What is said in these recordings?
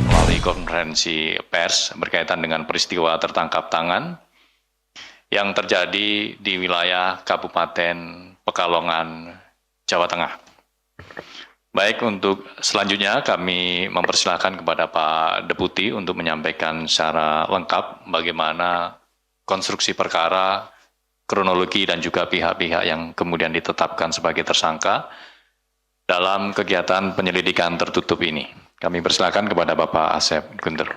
Melalui konferensi pers berkaitan dengan peristiwa tertangkap tangan yang terjadi di wilayah Kabupaten Pekalongan, Jawa Tengah. Baik, untuk selanjutnya kami mempersilahkan kepada Pak Deputi untuk menyampaikan secara lengkap bagaimana konstruksi perkara, kronologi, dan juga pihak-pihak yang kemudian ditetapkan sebagai tersangka dalam kegiatan penyelidikan tertutup ini. Kami persilakan kepada Bapak Asep Guntur.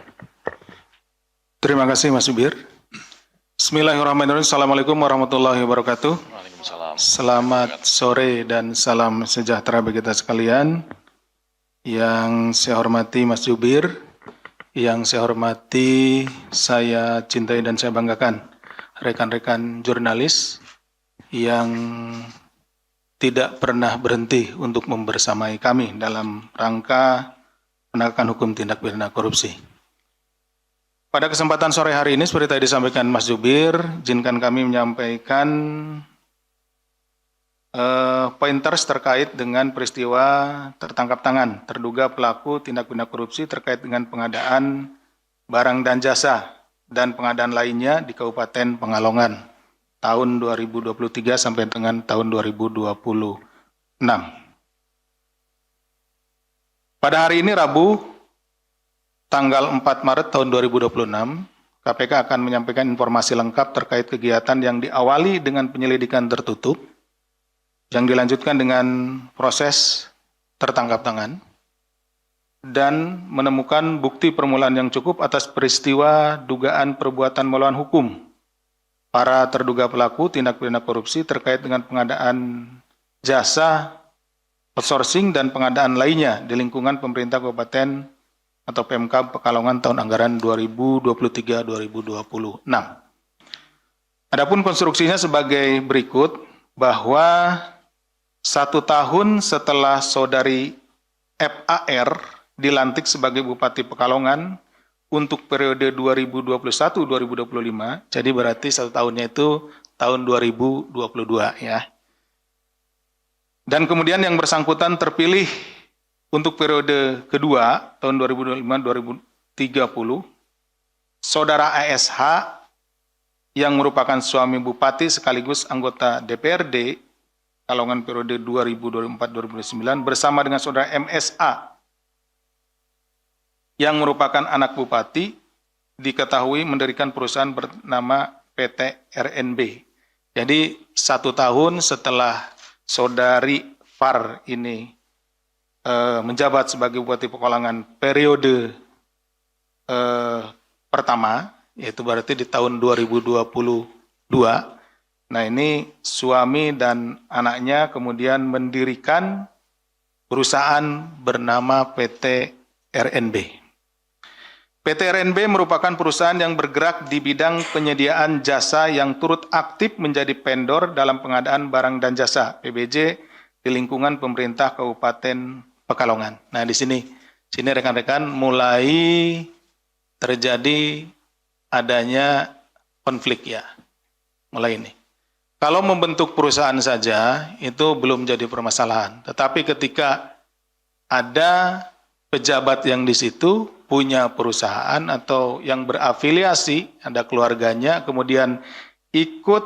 Terima kasih Mas Subir. Bismillahirrahmanirrahim. Assalamualaikum warahmatullahi wabarakatuh. Waalaikumsalam. Selamat sore dan salam sejahtera bagi kita sekalian. Yang saya hormati Mas Subir, yang saya hormati, saya cintai dan saya banggakan rekan-rekan jurnalis yang tidak pernah berhenti untuk membersamai kami dalam rangka penegakan hukum tindak pidana korupsi. Pada kesempatan sore hari ini, seperti tadi disampaikan Mas Zubir, izinkan kami menyampaikan pointers terkait dengan peristiwa tertangkap tangan terduga pelaku tindak pidana korupsi terkait dengan pengadaan barang dan jasa dan pengadaan lainnya di Kabupaten Pekalongan tahun 2023 sampai dengan tahun 2026. Pada hari ini Rabu, tanggal 4 Maret tahun 2026, KPK akan menyampaikan informasi lengkap terkait kegiatan yang diawali dengan penyelidikan tertutup, yang dilanjutkan dengan proses tertangkap tangan, dan menemukan bukti permulaan yang cukup atas peristiwa dugaan perbuatan melawan hukum para terduga pelaku tindak pidana korupsi terkait dengan pengadaan jasa, outsourcing, dan pengadaan lainnya di lingkungan pemerintah Kabupaten atau PMK Pekalongan tahun anggaran 2023-2026. Adapun konstruksinya sebagai berikut, bahwa 1 tahun setelah saudari FAR dilantik sebagai Bupati Pekalongan untuk periode 2021-2025, jadi berarti 1 tahunnya itu tahun 2022 ya. Dan kemudian yang bersangkutan terpilih untuk periode kedua, tahun 2025-2030, Saudara ASH yang merupakan suami Bupati sekaligus anggota DPRD, Pekalongan periode 2024-2029, bersama dengan Saudara MSA yang merupakan anak Bupati, diketahui mendirikan perusahaan bernama PT RNB. Jadi 1 tahun setelah Saudari Far ini menjabat sebagai Bupati Pekalongan periode pertama, yaitu berarti di tahun 2022. Nah, ini suami dan anaknya kemudian mendirikan perusahaan bernama PT RNB. PT RNB merupakan perusahaan yang bergerak di bidang penyediaan jasa yang turut aktif menjadi vendor dalam pengadaan barang dan jasa PBJ di lingkungan pemerintah Kabupaten Pekalongan. Nah, di sini rekan-rekan mulai terjadi adanya konflik ya. Mulai ini. Kalau membentuk perusahaan saja itu belum jadi permasalahan. Tetapi ketika ada pejabat yang di situ punya perusahaan atau yang berafiliasi, ada keluarganya, kemudian ikut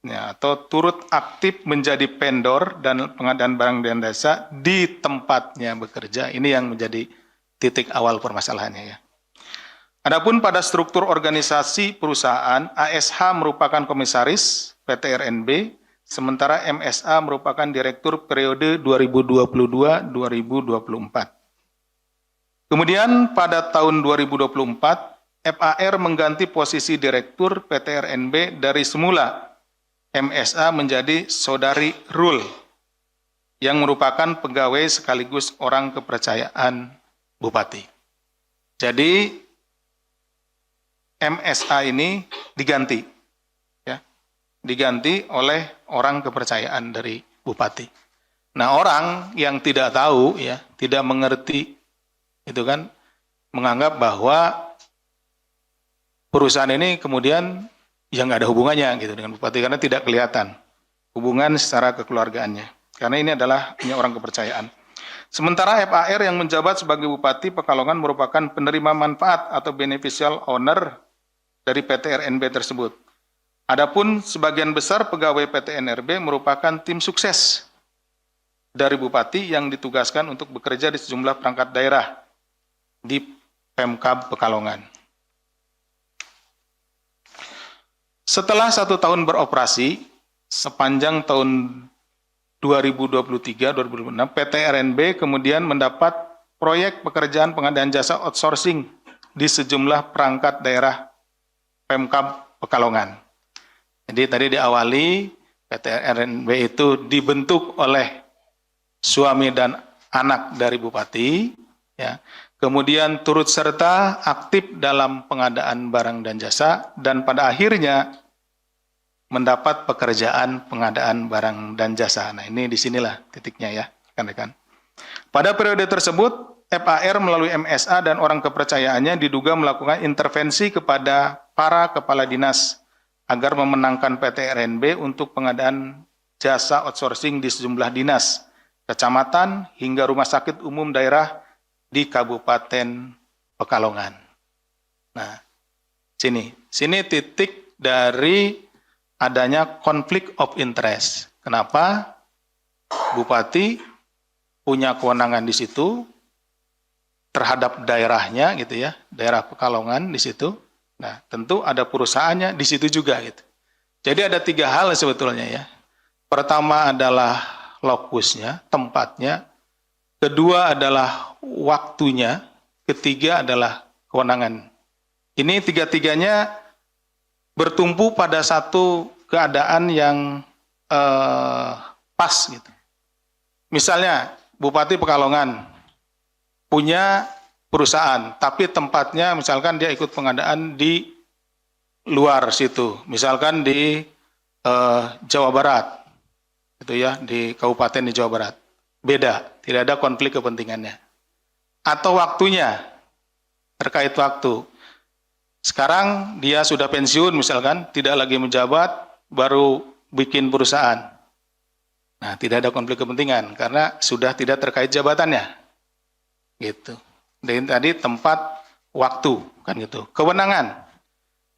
ya, atau turut aktif menjadi vendor dan pengadaan barang dan jasa di tempatnya bekerja. Ini yang menjadi titik awal permasalahannya ya. Adapun pada struktur organisasi perusahaan, ASH merupakan komisaris PT RNB, sementara MSA merupakan direktur periode 2022-2024. Kemudian pada tahun 2024, FAR mengganti posisi direktur PT RNB dari semula MSA menjadi Saudari Rul, yang merupakan pegawai sekaligus orang kepercayaan Bupati. Jadi MSA ini diganti, ya, diganti oleh orang kepercayaan dari Bupati. Nah, orang yang tidak tahu, ya, tidak mengerti, itu kan menganggap bahwa perusahaan ini kemudian yang nggak ada hubungannya gitu dengan bupati karena tidak kelihatan hubungan secara kekeluargaannya. Karena ini adalah hanya orang kepercayaan. Sementara FAR yang menjabat sebagai Bupati Pekalongan merupakan penerima manfaat atau beneficial owner dari PT RNB tersebut. Adapun sebagian besar pegawai PT NRB merupakan tim sukses dari Bupati yang ditugaskan untuk bekerja di sejumlah perangkat daerah di Pemkab Pekalongan. Setelah 1 tahun beroperasi, sepanjang tahun 2023-2026, PT RNB kemudian mendapat proyek pekerjaan pengadaan jasa outsourcing di sejumlah perangkat daerah Pemkab Pekalongan. Jadi tadi diawali PT RNB itu dibentuk oleh suami dan anak dari bupati, ya. Kemudian turut serta aktif dalam pengadaan barang dan jasa, dan pada akhirnya mendapat pekerjaan pengadaan barang dan jasa. Nah, ini disinilah titiknya ya, rekan-rekan. Pada periode tersebut, FAR melalui MSA dan orang kepercayaannya diduga melakukan intervensi kepada para kepala dinas agar memenangkan PT RNB untuk pengadaan jasa outsourcing di sejumlah dinas, kecamatan, hingga rumah sakit umum daerah di Kabupaten Pekalongan. Nah, sini titik dari adanya konflik of interest. Kenapa? Bupati punya kewenangan di situ terhadap daerahnya gitu ya, daerah Pekalongan di situ. Nah, tentu ada perusahaannya di situ juga gitu. Jadi ada 3 hal sebetulnya ya. Pertama adalah lokusnya, tempatnya. Kedua adalah waktunya. Ketiga adalah kewenangan. Ini 3-tiganya bertumpu pada satu keadaan yang pas gitu. Misalnya Bupati Pekalongan punya perusahaan, tapi tempatnya misalkan dia ikut pengadaan di luar situ, misalkan di Jawa Barat, itu ya, di kabupaten di Jawa Barat, beda, tidak ada konflik kepentingannya. Atau waktunya, terkait waktu. Sekarang dia sudah pensiun misalkan, tidak lagi menjabat, baru bikin perusahaan. Nah, tidak ada konflik kepentingan karena sudah tidak terkait jabatannya. Gitu. Dan tadi tempat, waktu, kan gitu. Kewenangan.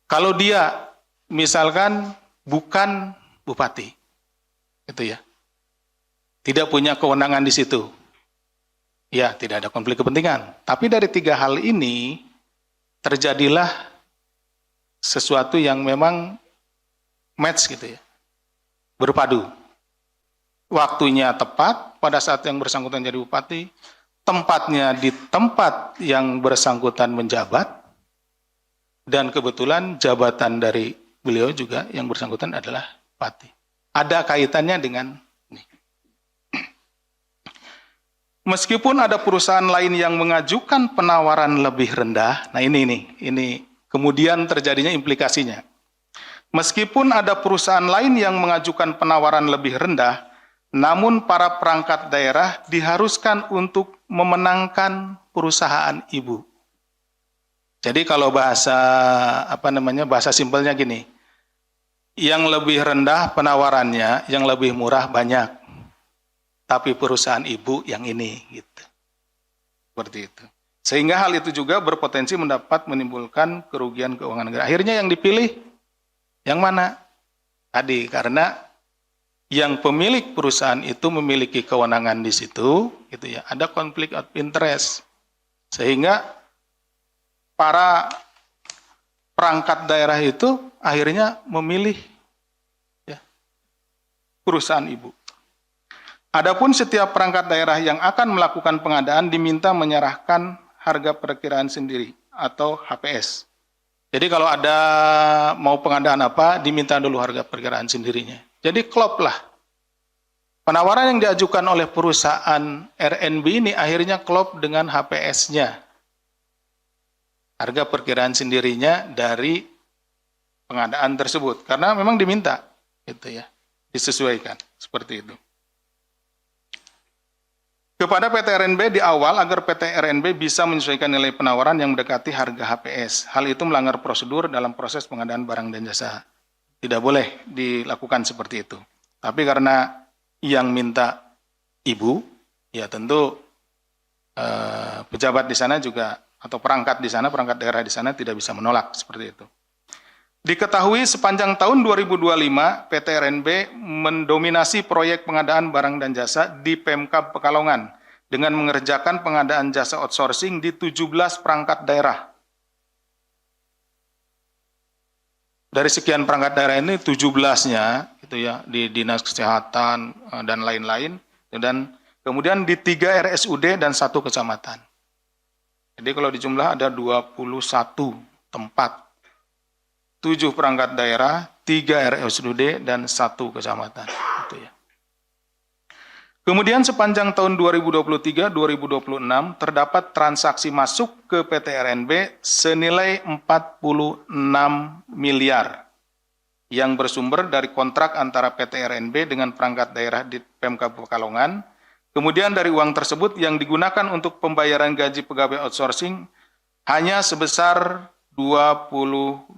Kalau dia misalkan bukan bupati, gitu ya. Tidak punya kewenangan di situ. Ya, tidak ada konflik kepentingan. Tapi dari 3 hal ini terjadilah sesuatu yang memang match gitu ya. Berpadu. Waktunya tepat pada saat yang bersangkutan jadi bupati, tempatnya di tempat yang bersangkutan menjabat, dan kebetulan jabatan dari beliau juga yang bersangkutan adalah bupati. Ada kaitannya dengan ini. Meskipun ada perusahaan lain yang mengajukan penawaran lebih rendah, nah ini kemudian terjadinya implikasinya. Meskipun ada perusahaan lain yang mengajukan penawaran lebih rendah, namun para perangkat daerah diharuskan untuk memenangkan perusahaan ibu. Jadi kalau bahasa bahasa simpelnya gini, yang lebih rendah penawarannya, yang lebih murah banyak. Tapi perusahaan ibu yang ini gitu. Seperti itu. Sehingga hal itu juga berpotensi menimbulkan kerugian keuangan negara. Akhirnya yang dipilih yang mana? Tadi karena yang pemilik perusahaan itu memiliki kewenangan di situ, gitu ya. Ada konflik of interest. Sehingga para perangkat daerah itu akhirnya memilih ya, perusahaan ibu. Adapun setiap perangkat daerah yang akan melakukan pengadaan diminta menyerahkan harga perkiraan sendiri atau HPS. Jadi kalau ada mau pengadaan apa, diminta dulu harga perkiraan sendirinya. Jadi klop lah. Penawaran yang diajukan oleh perusahaan RNB ini akhirnya klop dengan HPS-nya. Harga perkiraan sendirinya dari pengadaan tersebut. Karena memang diminta, gitu ya, disesuaikan seperti itu. Kepada PT RNB di awal agar PT RNB bisa menyesuaikan nilai penawaran yang mendekati harga HPS. Hal itu melanggar prosedur dalam proses pengadaan barang dan jasa. tidak boleh dilakukan seperti itu. Tapi karena yang minta ibu, ya tentu pejabat di sana juga atau perangkat di sana, perangkat daerah di sana tidak bisa menolak seperti itu. Diketahui sepanjang tahun 2025 PT RNB mendominasi proyek pengadaan barang dan jasa di Pemkab Pekalongan dengan mengerjakan pengadaan jasa outsourcing di 17 perangkat daerah. Dari sekian perangkat daerah ini 17-nya itu ya di Dinas Kesehatan dan lain-lain, dan kemudian di 3 RSUD dan 1 kecamatan. Jadi kalau dijumlah ada 21 tempat, 7 perangkat daerah, 3 RSUD dan 1 kecamatan. Itu ya. Kemudian sepanjang tahun 2023-2026 terdapat transaksi masuk ke PT RNB senilai 46 miliar yang bersumber dari kontrak antara PT RNB dengan perangkat daerah di Pemkab Pekalongan. Kemudian dari uang tersebut yang digunakan untuk pembayaran gaji pegawai outsourcing hanya sebesar 22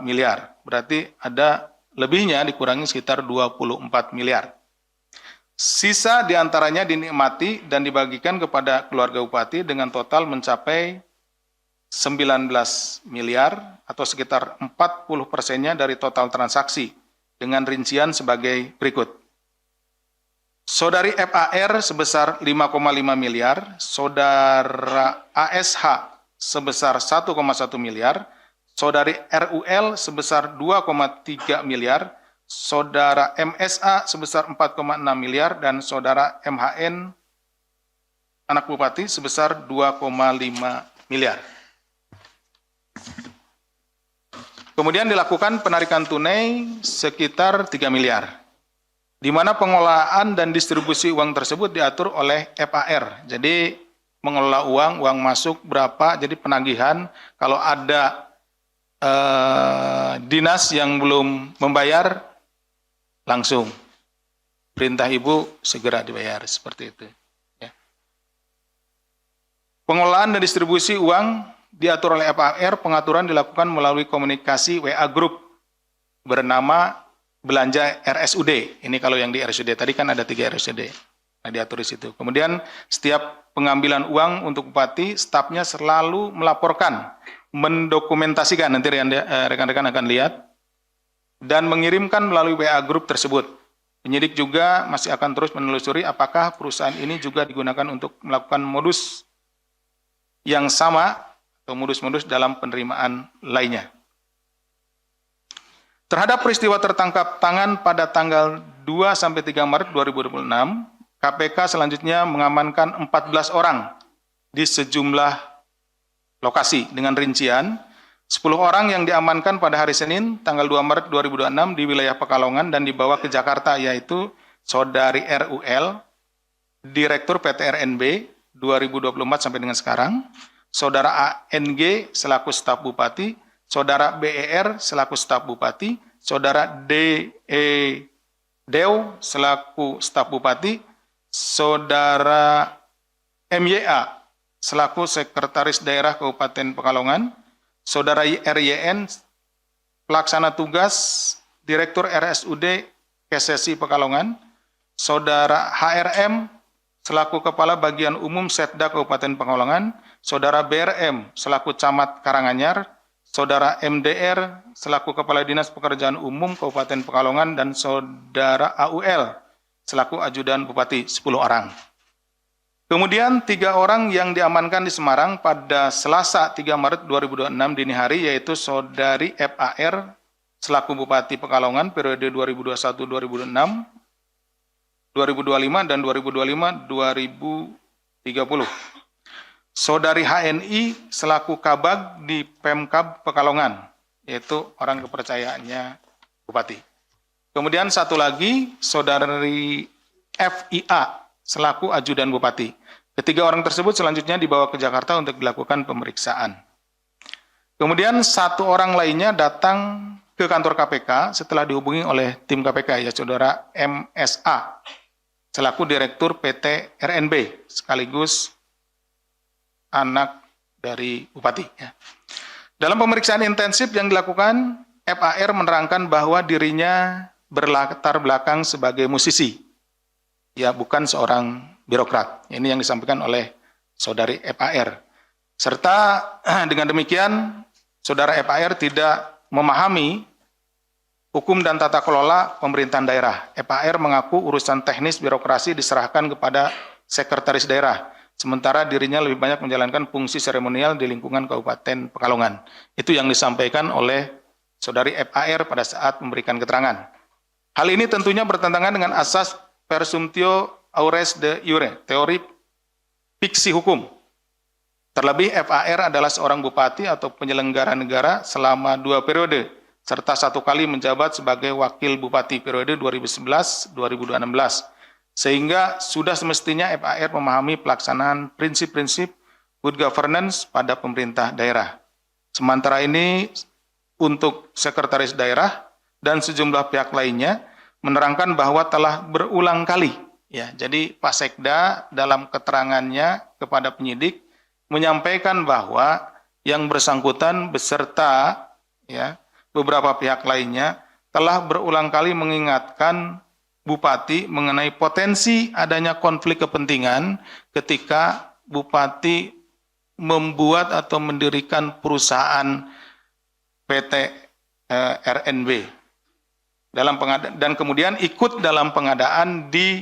miliar. Berarti ada lebihnya dikurangi sekitar 24 miliar. Sisa diantaranya dinikmati dan dibagikan kepada keluarga bupati dengan total mencapai 19 miliar atau sekitar 40%-nya dari total transaksi dengan rincian sebagai berikut. Saudari FAR sebesar 5,5 miliar, saudara ASH sebesar 1,1 miliar, saudari RUL sebesar 2,3 miliar, saudara MSA sebesar 4,6 miliar, dan saudara MHN anak bupati sebesar 2,5 miliar. Kemudian dilakukan penarikan tunai sekitar 3 miliar, di mana pengelolaan dan distribusi uang tersebut diatur oleh FAR. Jadi mengelola uang masuk berapa, jadi penagihan kalau ada dinas yang belum membayar, langsung perintah ibu segera dibayar, seperti itu. Ya. Pengelolaan dan distribusi uang diatur oleh FAR, pengaturan dilakukan melalui komunikasi WA Group bernama belanja RSUD. Ini kalau yang di RSUD, tadi kan ada 3 RSUD. Nah, diatur di situ. Kemudian setiap pengambilan uang untuk bupati, stafnya selalu melaporkan, mendokumentasikan, nanti rekan-rekan akan lihat, dan mengirimkan melalui WA Group tersebut. Penyidik juga masih akan terus menelusuri apakah perusahaan ini juga digunakan untuk melakukan modus yang sama atau modus-modus dalam penerimaan lainnya. Terhadap peristiwa tertangkap tangan pada tanggal 2-3 Maret 2026, KPK selanjutnya mengamankan 14 orang di sejumlah lokasi dengan rincian 10 orang yang diamankan pada hari Senin tanggal 2 Maret 2026 di wilayah Pekalongan dan dibawa ke Jakarta, yaitu saudari RUL, Direktur PT RNB 2024 sampai dengan sekarang, saudara ANG selaku staf bupati, saudara BER selaku staf bupati, saudara Dew selaku staf bupati, saudara MYA selaku sekretaris daerah Kabupaten Pekalongan, saudara RYN pelaksana tugas Direktur RSUD KSSI Pekalongan, saudara HRM selaku kepala bagian umum Setda Kabupaten Pekalongan, saudara BRM selaku camat Karanganyar, saudara MDR selaku kepala Dinas Pekerjaan Umum Kabupaten Pekalongan, dan saudara AUL selaku ajudan bupati, 10 orang. Kemudian 3 orang yang diamankan di Semarang pada Selasa 3 Maret 2026 dini hari, yaitu saudari FAR selaku Bupati Pekalongan periode 2021-2026, 2025 dan 2025-2030. Saudari HNI selaku Kabag di Pemkab Pekalongan, yaitu orang kepercayaannya Bupati. Kemudian satu lagi, saudari FIA selaku ajudan Bupati. Ketiga orang tersebut selanjutnya dibawa ke Jakarta untuk dilakukan pemeriksaan. Kemudian 1 orang lainnya datang ke kantor KPK setelah dihubungi oleh tim KPK, ya saudara MSA selaku Direktur PT RNB sekaligus anak dari Bupati. Ya. Dalam pemeriksaan intensif yang dilakukan, FAR menerangkan bahwa dirinya berlatar belakang sebagai musisi, ya bukan seorang birokrat. Ini yang disampaikan oleh saudari FAR. Serta dengan demikian, saudara FAR tidak memahami hukum dan tata kelola pemerintahan daerah. FAR mengaku urusan teknis birokrasi diserahkan kepada sekretaris daerah, sementara dirinya lebih banyak menjalankan fungsi seremonial di lingkungan Kabupaten Pekalongan. Itu yang disampaikan oleh saudari FAR pada saat memberikan keterangan. Hal ini tentunya bertentangan dengan asas presumptio aures de iure, teori fiksi hukum. Terlebih FAR adalah seorang bupati atau penyelenggara negara selama 2 periode, serta 1 kali menjabat sebagai wakil bupati periode 2011-2016. Sehingga sudah semestinya FAR memahami pelaksanaan prinsip-prinsip good governance pada pemerintah daerah. Sementara ini, untuk sekretaris daerah dan sejumlah pihak lainnya menerangkan bahwa telah berulang kali, ya. Jadi Pak Sekda dalam keterangannya kepada penyidik menyampaikan bahwa yang bersangkutan beserta, ya, beberapa pihak lainnya telah berulang kali mengingatkan Bupati mengenai potensi adanya konflik kepentingan ketika Bupati membuat atau mendirikan perusahaan PT RNB dan kemudian ikut dalam pengadaan di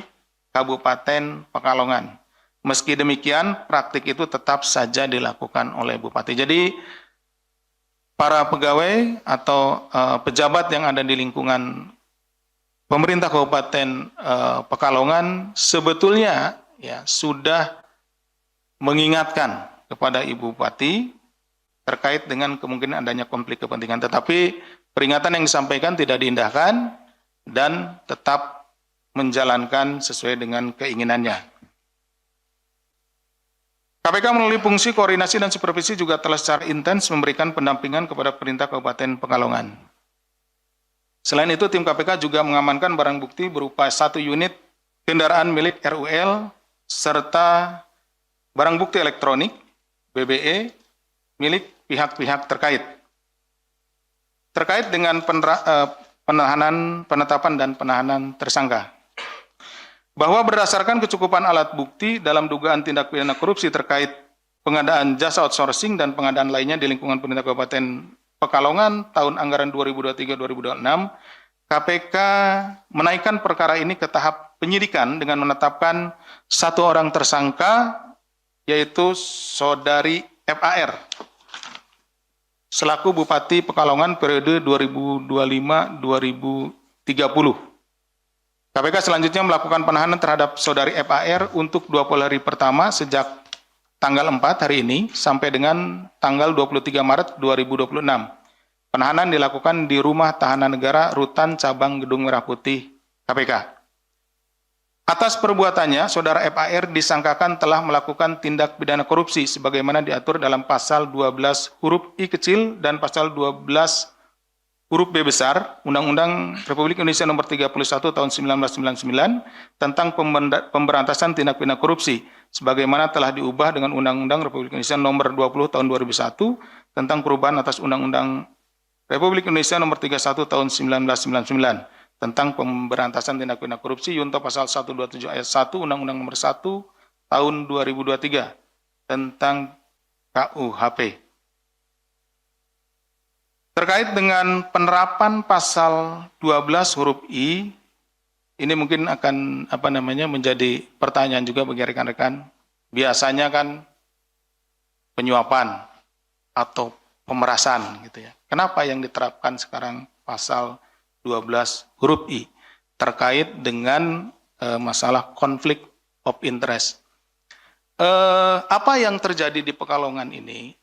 Kabupaten Pekalongan. Meski demikian, praktik itu tetap saja dilakukan oleh Bupati. Jadi, para pegawai atau pejabat yang ada di lingkungan pemerintah Kabupaten Pekalongan sebetulnya ya sudah mengingatkan kepada Ibu Bupati terkait dengan kemungkinan adanya konflik kepentingan. Tetapi peringatan yang disampaikan tidak diindahkan dan tetap menjalankan sesuai dengan keinginannya. KPK melalui fungsi koordinasi dan supervisi juga telah secara intens memberikan pendampingan kepada pemerintah Kabupaten Pekalongan. Selain itu, tim KPK juga mengamankan barang bukti berupa 1 unit kendaraan milik RUL serta barang bukti elektronik BBE milik pihak-pihak terkait. Terkait dengan penetapan dan penahanan tersangka. Bahwa berdasarkan kecukupan alat bukti dalam dugaan tindak pidana korupsi terkait pengadaan jasa outsourcing dan pengadaan lainnya di lingkungan pemerintah Kabupaten Pekalongan tahun anggaran 2023-2026, KPK menaikkan perkara ini ke tahap penyidikan dengan menetapkan 1 orang tersangka, yaitu saudari FAR, selaku Bupati Pekalongan periode 2025-2030. KPK selanjutnya melakukan penahanan terhadap saudari FAR untuk 20 hari pertama sejak tanggal 4 hari ini sampai dengan tanggal 23 Maret 2026. Penahanan dilakukan di Rumah Tahanan Negara Rutan Cabang Gedung Merah Putih KPK. Atas perbuatannya, saudara FAR disangkakan telah melakukan tindak pidana korupsi sebagaimana diatur dalam pasal 12 huruf I kecil dan pasal 12 huruf B besar Undang-Undang Republik Indonesia Nomor 31 Tahun 1999 tentang pemberantasan tindak pidana korupsi sebagaimana telah diubah dengan Undang-Undang Republik Indonesia Nomor 20 Tahun 2001 tentang perubahan atas Undang-Undang Republik Indonesia Nomor 31 Tahun 1999 tentang pemberantasan tindak pidana korupsi Yunto pasal 127 ayat 1 Undang-Undang Nomor 1 Tahun 2023 tentang KUHP. Terkait dengan penerapan pasal 12 huruf I, ini mungkin akan menjadi pertanyaan juga bagi rekan-rekan. Biasanya kan penyuapan atau pemerasan gitu ya. Kenapa yang diterapkan sekarang pasal 12 huruf I terkait dengan masalah konflik of interest. Apa yang terjadi di Pekalongan ini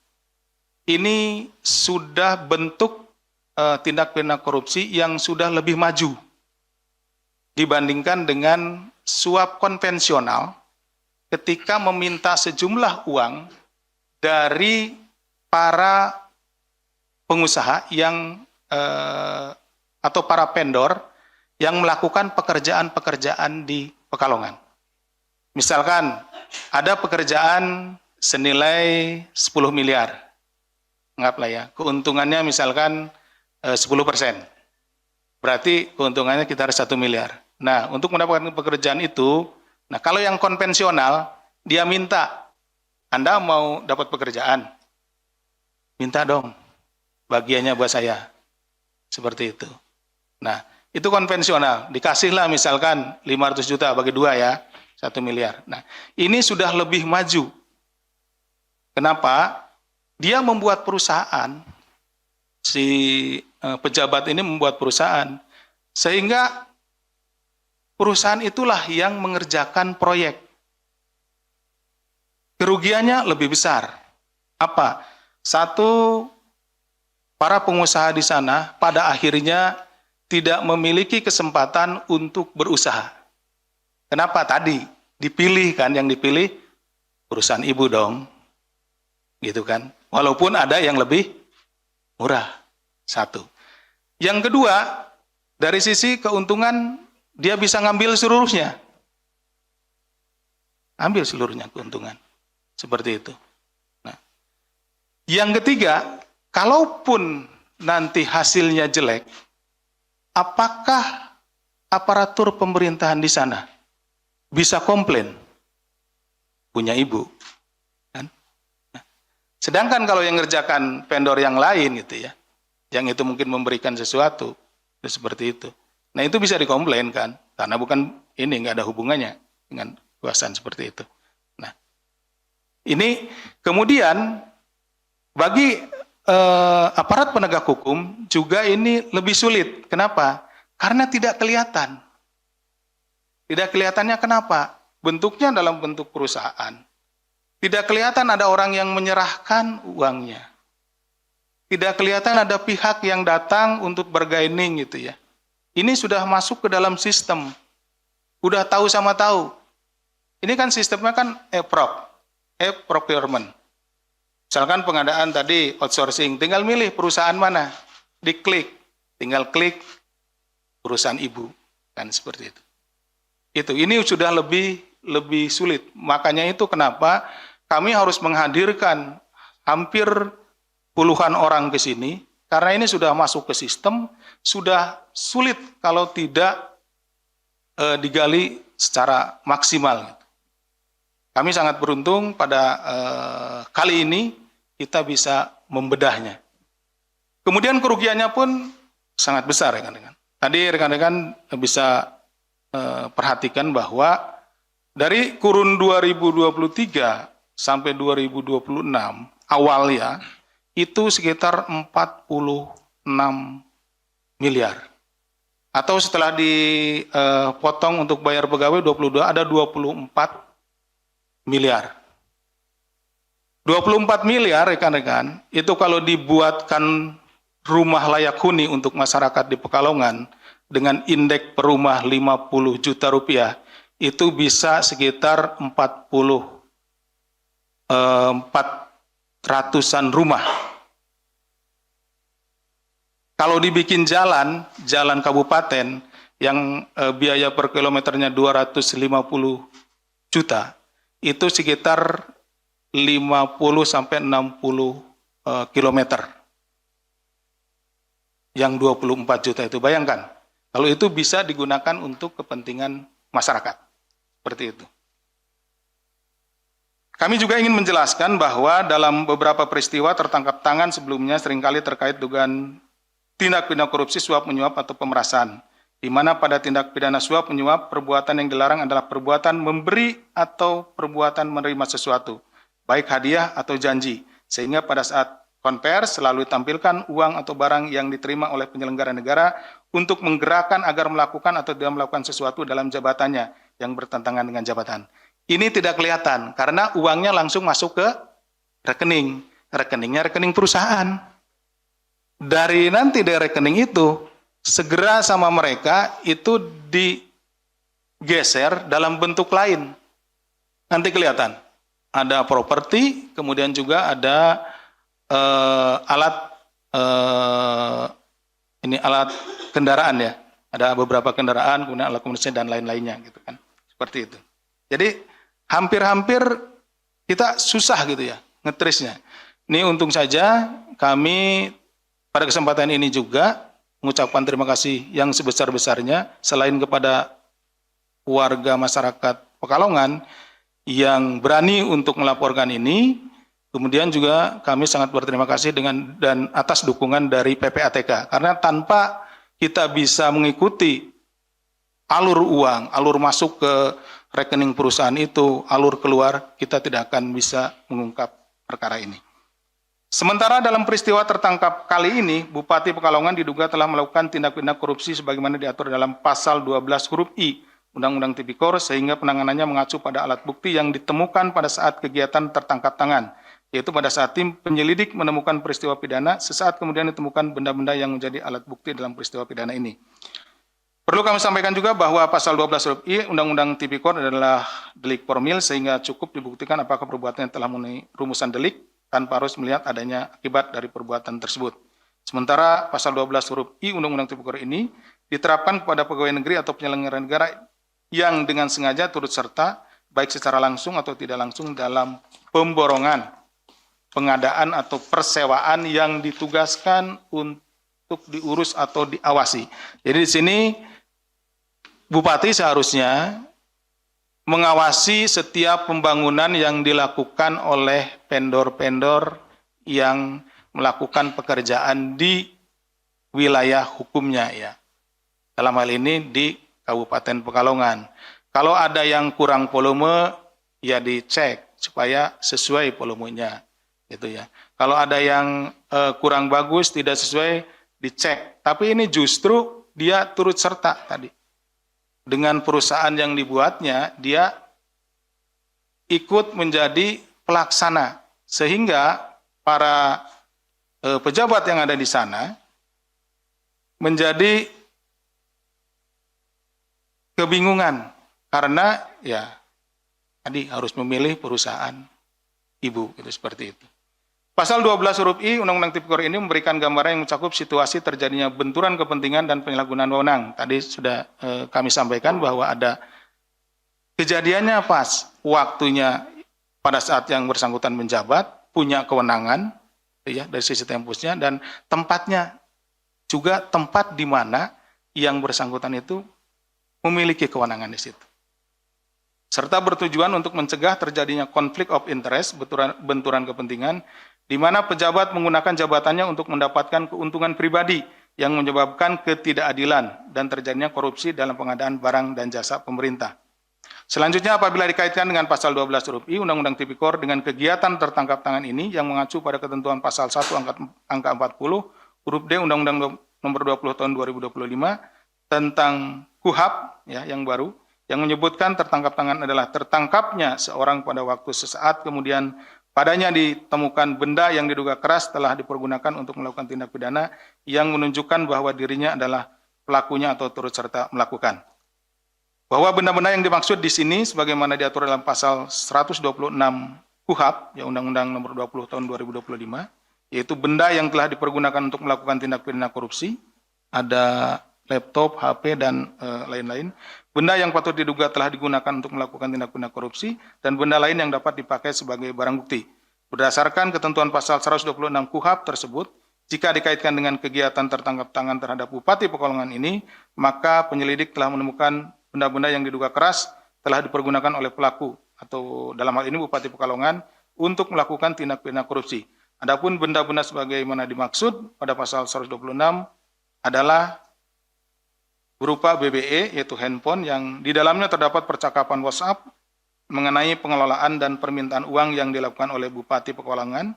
sudah bentuk tindak pidana korupsi yang sudah lebih maju dibandingkan dengan suap konvensional ketika meminta sejumlah uang dari para pengusaha yang atau para vendor yang melakukan pekerjaan-pekerjaan di Pekalongan. Misalkan ada pekerjaan senilai 10 miliar, anggaplah ya, keuntungannya misalkan 10%. Berarti keuntungannya sekitar 1 miliar. Nah, untuk mendapatkan pekerjaan itu, nah kalau yang konvensional, dia minta, Anda mau dapat pekerjaan, minta dong, bagiannya buat saya. Seperti itu. Nah, itu konvensional. Dikasihlah misalkan 500 juta bagi 2 ya, 1 miliar. Nah, ini sudah lebih maju. Kenapa? Dia membuat perusahaan, si pejabat ini membuat perusahaan, sehingga perusahaan itulah yang mengerjakan proyek. Kerugiannya lebih besar. Apa? Satu, para pengusaha di sana pada akhirnya tidak memiliki kesempatan untuk berusaha. Kenapa? Tadi dipilih kan, yang dipilih perusahaan ibu dong. Gitu kan. Walaupun ada yang lebih murah. Satu. Yang kedua, dari sisi keuntungan, dia bisa ngambil seluruhnya. Ambil seluruhnya keuntungan. Seperti itu. Nah, yang ketiga, kalaupun nanti hasilnya jelek, apakah aparatur pemerintahan di sana bisa komplain? Punya ibu. Kan? Nah, sedangkan kalau yang ngerjakan vendor yang lain gitu ya, yang itu mungkin memberikan sesuatu, seperti itu. Nah itu bisa dikomplain kan, karena bukan ini, nggak ada hubungannya dengan kekuasaan seperti itu. Nah, ini kemudian bagi aparat penegak hukum juga ini lebih sulit. Kenapa? Karena tidak kelihatan. Tidak kelihatannya kenapa? Bentuknya dalam bentuk perusahaan. Tidak kelihatan ada orang yang menyerahkan uangnya. Tidak kelihatan ada pihak yang datang untuk bargaining gitu ya. Ini sudah masuk ke dalam sistem. Udah tahu sama tahu. Ini kan sistemnya kan e-procurement. Misalkan pengadaan tadi outsourcing, tinggal milih perusahaan mana. Diklik, tinggal klik perusahaan ibu. Kan seperti itu. Ini sudah lebih sulit. Makanya itu kenapa kami harus menghadirkan hampir puluhan orang ke sini, karena ini sudah masuk ke sistem, sudah sulit kalau tidak digali secara maksimal. Kami sangat beruntung pada kali ini kita bisa membedahnya. Kemudian kerugiannya pun sangat besar, rekan-rekan. Tadi rekan-rekan bisa perhatikan bahwa dari kurun 2023 sampai 2026 awal ya, itu sekitar 46 miliar. Atau setelah dipotong untuk bayar pegawai 22, ada 24 miliar. 24 miliar rekan-rekan, itu kalau dibuatkan rumah layak huni untuk masyarakat di Pekalongan dengan indeks per rumah 50 juta rupiah, itu bisa sekitar 400-an rumah. Kalau dibikin jalan kabupaten yang biaya per kilometernya 250 juta, itu sekitar 50-60 kilometer. Yang 24 juta itu, bayangkan. Kalau itu bisa digunakan untuk kepentingan masyarakat. Seperti itu. Kami juga ingin menjelaskan bahwa dalam beberapa peristiwa tertangkap tangan sebelumnya seringkali terkait dugaan tindak pidana korupsi, suap menyuap atau pemerasan, di mana pada tindak pidana suap menyuap perbuatan yang dilarang adalah perbuatan memberi atau perbuatan menerima sesuatu, baik hadiah atau janji, sehingga pada saat konvers selalu ditampilkan uang atau barang yang diterima oleh penyelenggara negara untuk menggerakkan agar melakukan atau tidak melakukan sesuatu dalam jabatannya yang bertentangan dengan jabatan. Ini tidak kelihatan karena uangnya langsung masuk ke rekening. Rekeningnya rekening perusahaan. Dari rekening itu, segera sama mereka itu digeser dalam bentuk lain. Nanti kelihatan. Ada properti, kemudian juga ada alat kendaraan ya. Ada beberapa kendaraan, kemudian alat komunikasi dan lain-lainnya gitu kan. Seperti itu. Jadi hampir-hampir kita susah gitu ya ngetrisnya. Ini untung saja kami pada kesempatan ini juga mengucapkan terima kasih yang sebesar-besarnya selain kepada warga masyarakat Pekalongan yang berani untuk melaporkan ini, kemudian juga kami sangat berterima kasih dan atas dukungan dari PPATK, karena tanpa kita bisa mengikuti alur uang, alur masuk ke rekening perusahaan itu, alur keluar, kita tidak akan bisa mengungkap perkara ini. Sementara dalam peristiwa tertangkap kali ini, Bupati Pekalongan diduga telah melakukan tindak pidana korupsi sebagaimana diatur dalam pasal 12 huruf I Undang-Undang Tipikor, sehingga penanganannya mengacu pada alat bukti yang ditemukan pada saat kegiatan tertangkap tangan, yaitu pada saat tim penyelidik menemukan peristiwa pidana, sesaat kemudian ditemukan benda-benda yang menjadi alat bukti dalam peristiwa pidana ini. Perlu kami sampaikan juga bahwa pasal 12 huruf I Undang-Undang Tipikor adalah delik formil, sehingga cukup dibuktikan apakah perbuatannya telah memenuhi rumusan delik tanpa harus melihat adanya akibat dari perbuatan tersebut. Sementara pasal 12 huruf I Undang-Undang Tipikor ini diterapkan kepada pegawai negeri atau penyelenggara negara yang dengan sengaja turut serta, baik secara langsung atau tidak langsung, dalam pemborongan, pengadaan atau persewaan yang ditugaskan untuk diurus atau diawasi. Jadi di sini Bupati seharusnya mengawasi setiap pembangunan yang dilakukan oleh vendor-vendor yang melakukan pekerjaan di wilayah hukumnya, ya. Dalam hal ini di Kabupaten Pekalongan. Kalau ada yang kurang volume, ya dicek supaya sesuai volumenya, gitu ya. Kalau ada yang kurang bagus, tidak sesuai, dicek. Tapi ini justru dia turut serta tadi. Dengan perusahaan yang dibuatnya, dia ikut menjadi pelaksana, sehingga para pejabat yang ada di sana menjadi kebingungan karena ya tadi harus memilih perusahaan ibu, itu seperti itu. Pasal 12 huruf I Undang-Undang Tipikor ini memberikan gambaran yang mencakup situasi terjadinya benturan kepentingan dan penyalahgunaan wewenang. Tadi sudah kami sampaikan bahwa ada kejadiannya pas waktunya pada saat yang bersangkutan menjabat, punya kewenangan ya dari sisi tempusnya, dan tempatnya juga tempat di mana yang bersangkutan itu memiliki kewenangan di situ. Serta bertujuan untuk mencegah terjadinya konflik of interest, benturan kepentingan, di mana pejabat menggunakan jabatannya untuk mendapatkan keuntungan pribadi yang menyebabkan ketidakadilan dan terjadinya korupsi dalam pengadaan barang dan jasa pemerintah. Selanjutnya, apabila dikaitkan dengan pasal 12 huruf I Undang-Undang Tipikor dengan kegiatan tertangkap tangan ini yang mengacu pada ketentuan pasal 1 angka 40 huruf D Undang-Undang nomor 20 tahun 2025 tentang KUHP ya, yang baru, yang menyebutkan tertangkap tangan adalah tertangkapnya seorang pada waktu sesaat, kemudian padanya ditemukan benda yang diduga keras telah dipergunakan untuk melakukan tindak pidana yang menunjukkan bahwa dirinya adalah pelakunya atau turut serta melakukan. Bahwa benda-benda yang dimaksud di sini sebagaimana diatur dalam pasal 126 KUHP, ya Undang-Undang nomor 20 tahun 2025, yaitu benda yang telah dipergunakan untuk melakukan tindak pidana korupsi, ada laptop, HP, dan lain-lain. Benda yang patut diduga telah digunakan untuk melakukan tindak pidana korupsi, dan benda lain yang dapat dipakai sebagai barang bukti. Berdasarkan ketentuan pasal 126 KUHP tersebut, jika dikaitkan dengan kegiatan tertangkap tangan terhadap Bupati Pekalongan ini, maka penyelidik telah menemukan benda-benda yang diduga keras telah dipergunakan oleh pelaku, atau dalam hal ini Bupati Pekalongan, untuk melakukan tindak pidana korupsi. Adapun benda-benda sebagaimana dimaksud pada pasal 126 adalah berupa BBE, yaitu handphone yang di dalamnya terdapat percakapan WhatsApp mengenai pengelolaan dan permintaan uang yang dilakukan oleh Bupati Pekalongan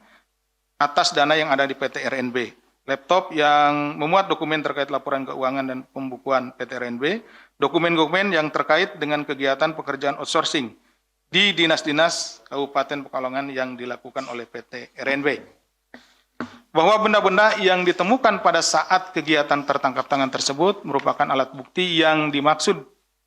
atas dana yang ada di PT RNB. Laptop yang memuat dokumen terkait laporan keuangan dan pembukuan PT RNB, dokumen-dokumen yang terkait dengan kegiatan pekerjaan outsourcing di dinas-dinas Kabupaten Pekalongan yang dilakukan oleh PT RNB. Bahwa benda-benda yang ditemukan pada saat kegiatan tertangkap tangan tersebut merupakan alat bukti yang dimaksud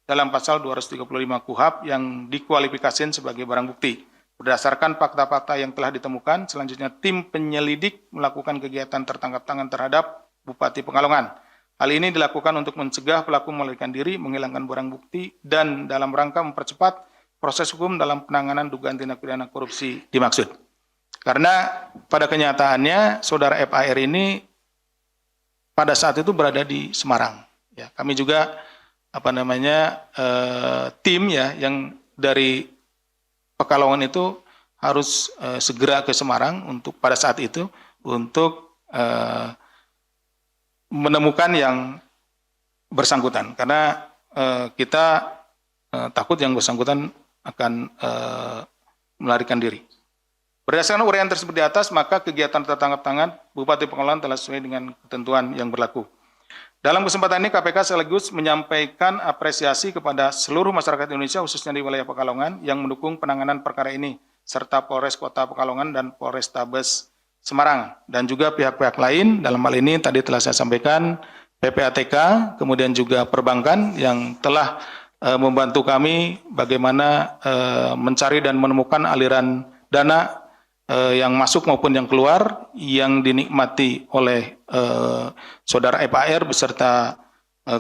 dalam pasal 235 KUHP yang dikualifikasikan sebagai barang bukti. Berdasarkan fakta-fakta yang telah ditemukan, selanjutnya tim penyelidik melakukan kegiatan tertangkap tangan terhadap Bupati Pekalongan. Hal ini dilakukan untuk mencegah pelaku melarikan diri, menghilangkan barang bukti, dan dalam rangka mempercepat proses hukum dalam penanganan dugaan tindak pidana korupsi dimaksud. Karena pada kenyataannya saudara FAR ini pada saat itu berada di Semarang. Ya, kami juga tim ya yang dari Pekalongan itu harus segera ke Semarang untuk pada saat itu untuk menemukan yang bersangkutan karena kita takut yang bersangkutan akan melarikan diri. Berdasarkan uraian tersebut di atas, maka kegiatan tertangkap tangan Bupati Pekalongan telah sesuai dengan ketentuan yang berlaku. Dalam kesempatan ini KPK sekaligus menyampaikan apresiasi kepada seluruh masyarakat Indonesia khususnya di wilayah Pekalongan yang mendukung penanganan perkara ini serta Polres Kota Pekalongan dan Polrestabes Semarang dan juga pihak-pihak lain. Dalam hal ini tadi telah saya sampaikan PPATK, kemudian juga perbankan yang telah membantu kami bagaimana mencari dan menemukan aliran dana yang masuk maupun yang keluar yang dinikmati oleh saudara FAR beserta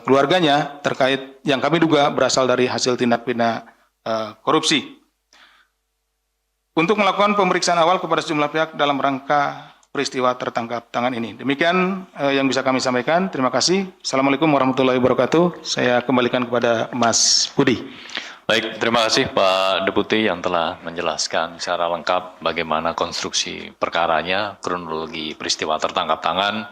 keluarganya terkait yang kami duga berasal dari hasil tindak pidana korupsi. Untuk melakukan pemeriksaan awal kepada sejumlah pihak dalam rangka peristiwa tertangkap tangan ini. Demikian yang bisa kami sampaikan. Terima kasih. Assalamualaikum warahmatullahi wabarakatuh. Saya kembalikan kepada Mas Budi. Baik, terima kasih Pak Deputi yang telah menjelaskan secara lengkap bagaimana konstruksi perkaranya, kronologi peristiwa tertangkap tangan,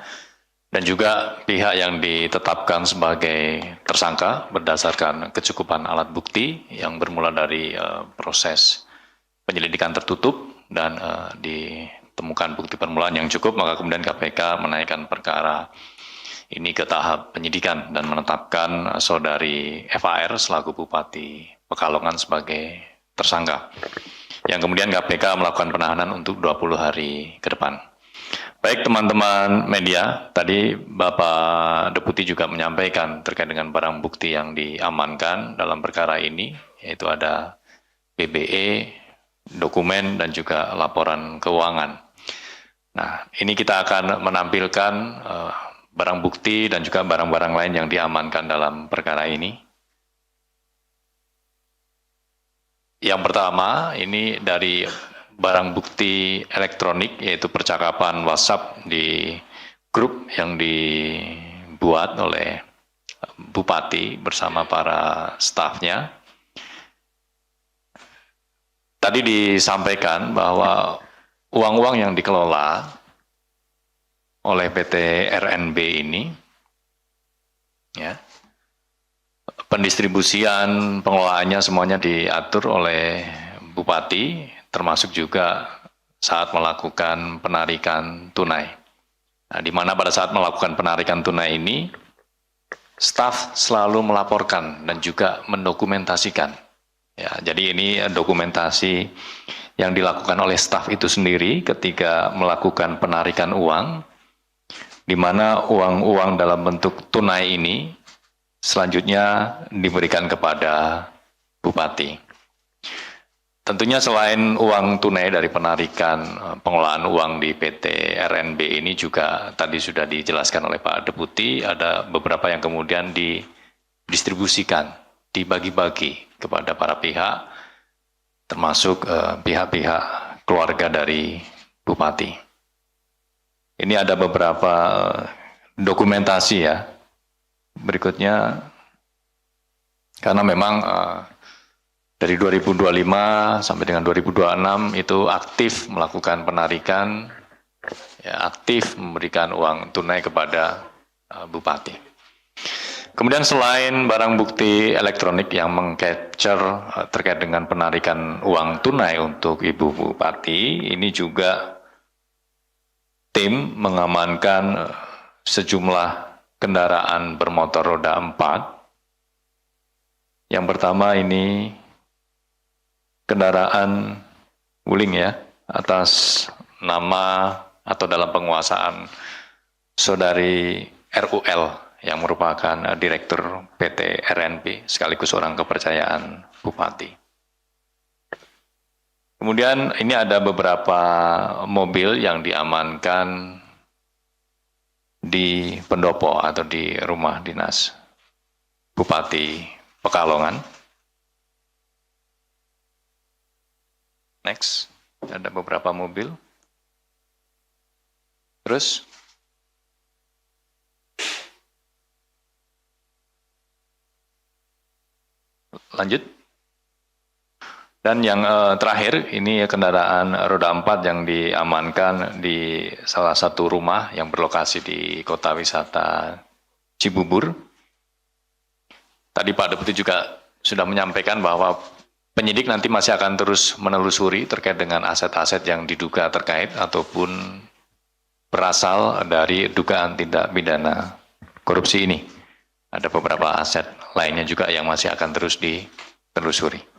dan juga pihak yang ditetapkan sebagai tersangka berdasarkan kecukupan alat bukti yang bermula dari proses penyelidikan tertutup dan ditemukan bukti permulaan yang cukup, maka kemudian KPK menaikkan perkara ini ke tahap penyidikan dan menetapkan saudari FAR selaku Bupati Pekalongan sebagai tersangka. Yang kemudian KPK melakukan penahanan untuk 20 hari ke depan. Baik teman-teman media, tadi Bapak Deputi juga menyampaikan terkait dengan barang bukti yang diamankan dalam perkara ini, yaitu ada BBE, dokumen, dan juga laporan keuangan. Nah, ini kita akan menampilkan barang bukti dan juga barang-barang lain yang diamankan dalam perkara ini. Yang pertama, ini dari barang bukti elektronik, yaitu percakapan WhatsApp di grup yang dibuat oleh Bupati bersama para stafnya. Tadi disampaikan bahwa uang-uang yang dikelola oleh PT RNB ini, ya, pendistribusian, pengelolaannya semuanya diatur oleh Bupati, termasuk juga saat melakukan penarikan tunai. Nah, di mana pada saat melakukan penarikan tunai ini, staf selalu melaporkan dan juga mendokumentasikan. Ya, jadi ini dokumentasi yang dilakukan oleh staf itu sendiri ketika melakukan penarikan uang, di mana uang-uang dalam bentuk tunai ini selanjutnya diberikan kepada Bupati. Tentunya selain uang tunai dari penarikan pengelolaan uang di PT RNB ini juga tadi sudah dijelaskan oleh Pak Deputi, ada beberapa yang kemudian didistribusikan, dibagi-bagi kepada para pihak, termasuk pihak-pihak keluarga dari Bupati. Ini ada beberapa dokumentasi ya. Berikutnya, karena memang dari 2025 sampai dengan 2026 itu aktif melakukan penarikan, ya, aktif memberikan uang tunai kepada Bupati. Kemudian selain barang bukti elektronik yang meng-capture terkait dengan penarikan uang tunai untuk Ibu Bupati, ini juga tim mengamankan sejumlah kendaraan bermotor roda 4. Yang pertama ini kendaraan wuling ya, atas nama atau dalam penguasaan saudari RUL yang merupakan Direktur PT RNB sekaligus orang kepercayaan Bupati. Kemudian ini ada beberapa mobil yang diamankan di pendopo atau di rumah dinas Bupati Pekalongan. Next, ada beberapa mobil. Terus, lanjut. Dan yang terakhir, ini kendaraan roda 4 yang diamankan di salah satu rumah yang berlokasi di kota wisata Cibubur. Tadi Pak Deputi juga sudah menyampaikan bahwa penyidik nanti masih akan terus menelusuri terkait dengan aset-aset yang diduga terkait ataupun berasal dari dugaan tindak pidana korupsi ini. Ada beberapa aset lainnya juga yang masih akan terus ditelusuri.